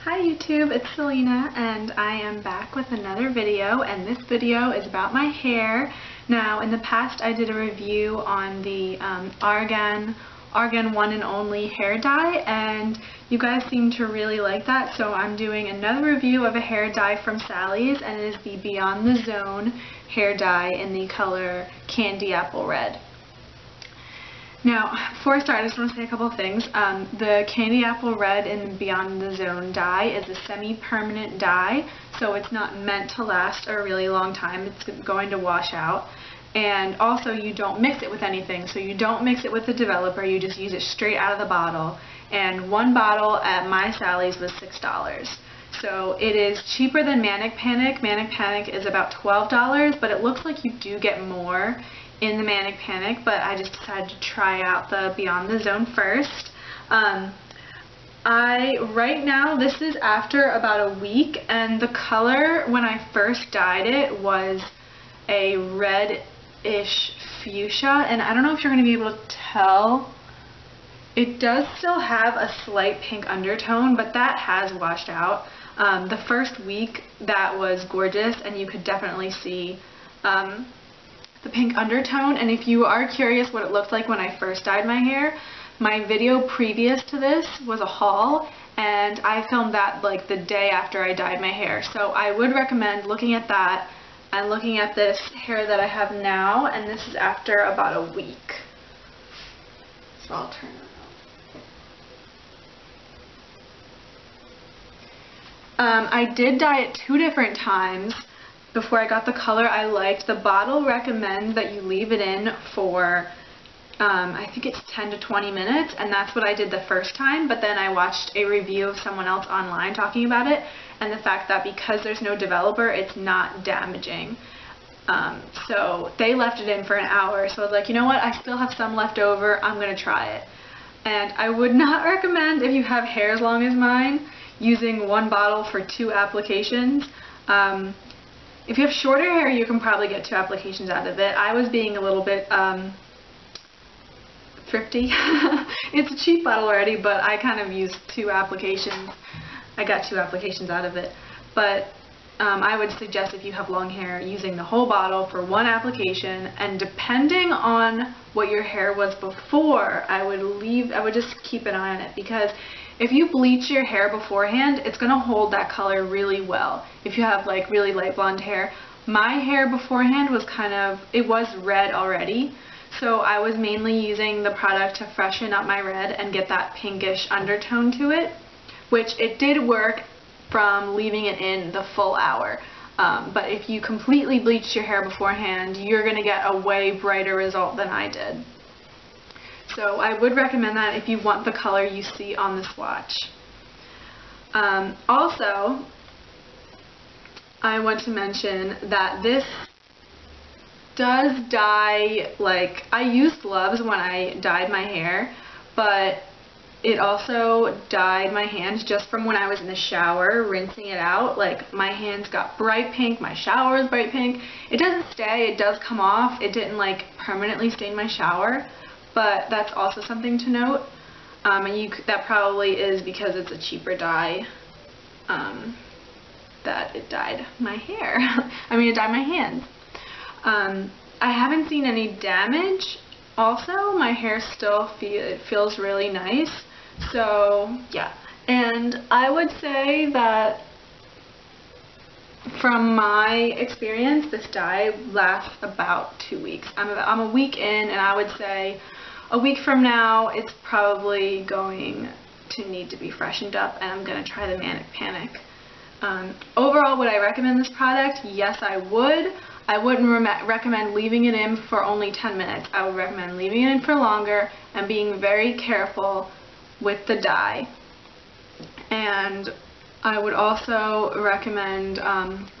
Hi YouTube, it's Selena and I am back with another video, and this video is about my hair. Now in the past I did a review on the Argan One and Only hair dye, and you guys seem to really like that, so I'm doing another review of a hair dye from Sally's, and it is the Beyond the Zone hair dye in the color Candy Apple Red. Now, before I start, I just want to say a couple of things. The Candy Apple Red in Beyond the Zone dye is a semi-permanent dye, so it's not meant to last a really long time. It's going to wash out. And also, you don't mix it with anything. So you don't mix it with the developer, you just use it straight out of the bottle. And one bottle at my Sally's was $6. So it is cheaper than Manic Panic. Manic Panic is about $12, but it looks like you do get more in the Manic Panic, but I just decided to try out the Beyond the Zone first. Right now, this is after about a week, and the color when I first dyed it was a red-ish fuchsia, and I don't know if you're going to be able to tell. It does still have a slight pink undertone, but that has washed out. The first week that was gorgeous, and you could definitely see the pink undertone. And if you are curious what it looked like when I first dyed my hair, my video previous to this was a haul, and I filmed that like the day after I dyed my hair. So I would recommend looking at that and looking at this hair that I have now, and this is after about a week. So I'll turn it on. I did dye it 2 different times before I got the color I liked. The bottle recommends that you leave it in for, I think it's 10 to 20 minutes, and that's what I did the first time, but then I watched a review of someone else online talking about it, and the fact that because there's no developer, it's not damaging. So they left it in for an hour, so I was like, you know what, I still have some left over, I'm going to try it. And I would not recommend, if you have hair as long as mine, using one bottle for 2 applications. If you have shorter hair, you can probably get 2 applications out of it. I was being a little bit thrifty. It's a cheap bottle already, but I kind of used 2 applications. I got 2 applications out of it. But I would suggest, if you have long hair, using the whole bottle for 1 application, and depending on what your hair was before, I would just keep an eye on it, because if you bleach your hair beforehand, it's going to hold that color really well. If you have like really light blonde hair, my hair beforehand was it was red already, so I was mainly using the product to freshen up my red and get that pinkish undertone to it, which it did work from leaving it in the full hour. But if you completely bleached your hair beforehand, you're going to get a way brighter result than I did. So I would recommend that if you want the color you see on the swatch. Also, I want to mention that this does dye, like, I used gloves when I dyed my hair, but it also dyed my hands just from when I was in the shower rinsing it out. Like, my hands got bright pink, my shower is bright pink. It doesn't stay, it does come off. It didn't like permanently stain my shower, but that's also something to note. And that probably is because it's a cheaper dye that it dyed my hair. I mean, it dyed my hands. I haven't seen any damage. Also, my hair still feels really nice. So, yeah. And I would say that from my experience, this dye lasts about 2 weeks. I'm a week in, and I would say a week from now, it's probably going to need to be freshened up, and I'm going to try the Manic Panic. Overall, would I recommend this product? Yes, I would. I wouldn't recommend leaving it in for only 10 minutes. I would recommend leaving it in for longer and being very careful with the dye. And I would also recommend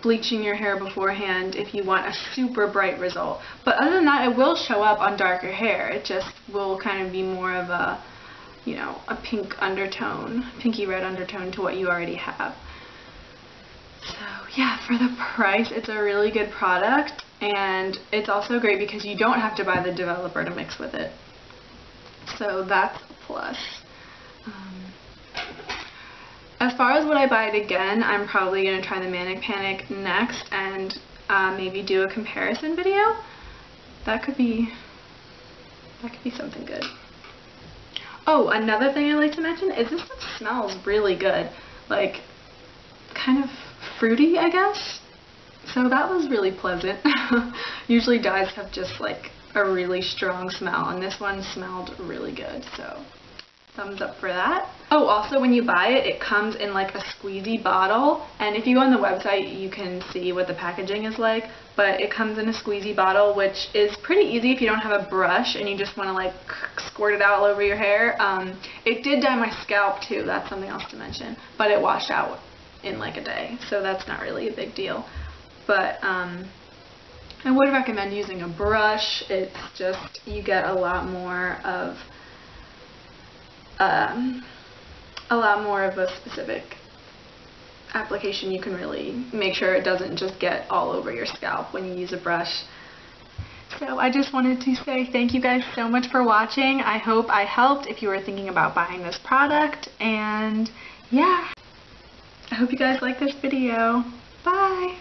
bleaching your hair beforehand if you want a super bright result. But other than that, it will show up on darker hair. It just will kind of be more of a, you know, a pink undertone, pinky red undertone to what you already have. So yeah, for the price, it's a really good product, and it's also great because you don't have to buy the developer to mix with it. So that's a plus. As far as would I buy it again, I'm probably going to try the Manic Panic next and maybe do a comparison video. That could be something good. Oh, another thing I'd like to mention is this stuff smells really good. Like, kind of fruity, I guess. So that was really pleasant. Usually dyes have just like a really strong smell, and this one smelled really good, so thumbs up for that. Oh, also when you buy it, it comes in like a squeezy bottle, and if you go on the website you can see what the packaging is like, but it comes in a squeezy bottle, which is pretty easy if you don't have a brush and you just want to like squirt it out all over your hair. It did dye my scalp too, that's something else to mention, but it washed out in like a day, so that's not really a big deal. But I would recommend using a brush. It's just, you get a lot more of a specific application. You can really make sure it doesn't just get all over your scalp when you use a brush. So I just wanted to say thank you guys so much for watching. I hope I helped if you were thinking about buying this product, and yeah, I hope you guys like this video. Bye!